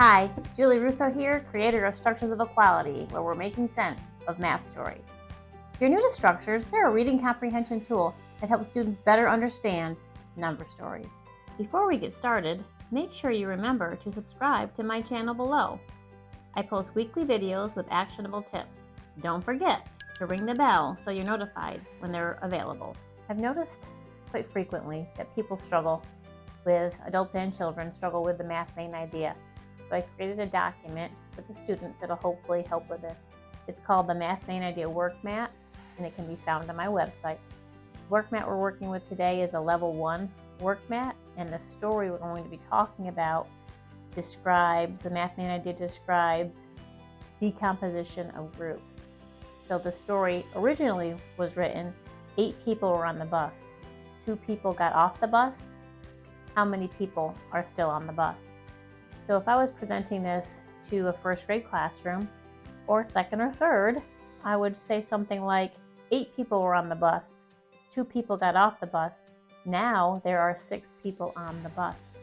Hi, Julie Russo here, creator of Structures of Equality, where we're making sense of math stories. If you're new to Structures, they're a reading comprehension tool that helps students better understand number stories. Before we get started, make sure you remember to subscribe to my channel below. I post weekly videos with actionable tips. Don't forget to ring the bell so you're notified when they're available. I've noticed quite frequently that adults and children struggle with the math main idea. So I created a document for the students that'll hopefully help with this. It's called the Math Main Idea Work Mat, and it can be found on my website. The work mat we're working with today is a level 1 work mat, and the story we're going to be talking about the Math Main Idea describes decomposition of groups. So the story originally was written, 8 people were on the bus. 2 people got off the bus. How many people are still on the bus? So if I was presenting this to a first grade classroom or second or third, I would say something like 8 people were on the bus, 2 people got off the bus, now there are 6 people on the bus.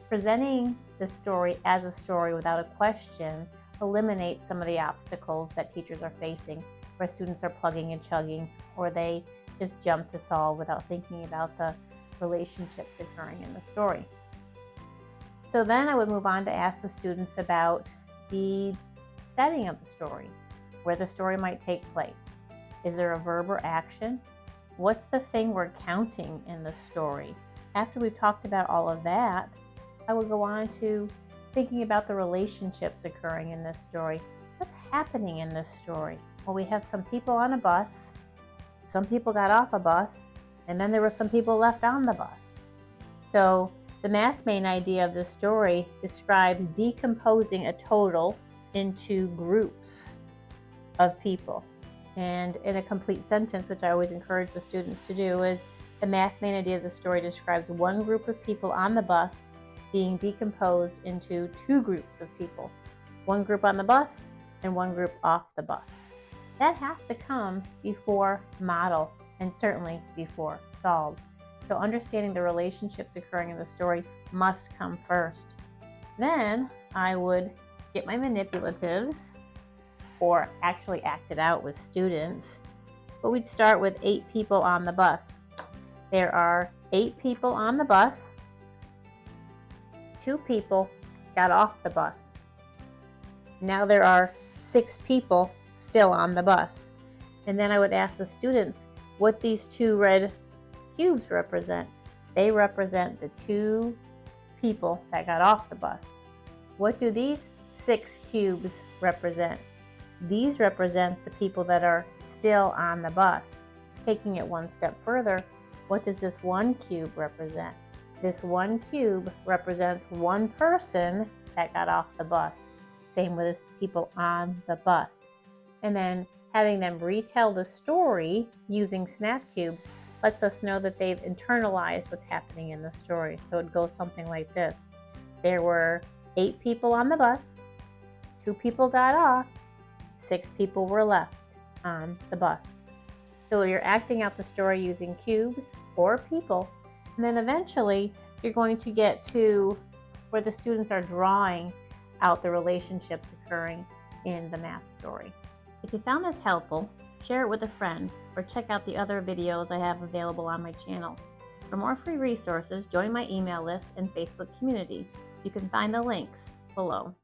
Presenting the story as a story without a question eliminates some of the obstacles that teachers are facing, where students are plugging and chugging, or they just jump to solve without thinking about the relationships occurring in the story. So then I would move on to ask the students about the setting of the story, where the story might take place. Is there a verb or action? What's the thing we're counting in the story? After we've talked about all of that, I would go on to thinking about the relationships occurring in this story. What's happening in this story? Well, we have some people on a bus, some people got off a bus, and then there were some people left on the bus. So the math main idea of this story describes decomposing a total into groups of people. And in a complete sentence, which I always encourage the students to do, is the math main idea of the story describes one group of people on the bus being decomposed into 2 groups of people. One group on the bus and one group off the bus. That has to come before model and certainly before solve. So understanding the relationships occurring in the story must come first. Then I would get my manipulatives, or actually act it out with students. But we'd start with 8 people on the bus. There are 8 people on the bus. 2 people got off the bus. Now there are 6 people still on the bus. And then I would ask the students what these 2 red cubes represent. They represent the 2 people that got off the bus. What do these 6 cubes represent? These represent the people that are still on the bus. Taking it one step further, what does this 1 cube represent? This 1 cube represents 1 person that got off the bus. Same with this people on the bus. And then having them retell the story using snap cubes lets us know that they've internalized what's happening in the story. So it goes something like this. There were 8 people on the bus, 2 people got off, 6 people were left on the bus. So you're acting out the story using cubes or people, and then eventually you're going to get to where the students are drawing out the relationships occurring in the math story. If you found this helpful, share it with a friend, or check out the other videos I have available on my channel. For more free resources, join my email list and Facebook community. You can find the links below.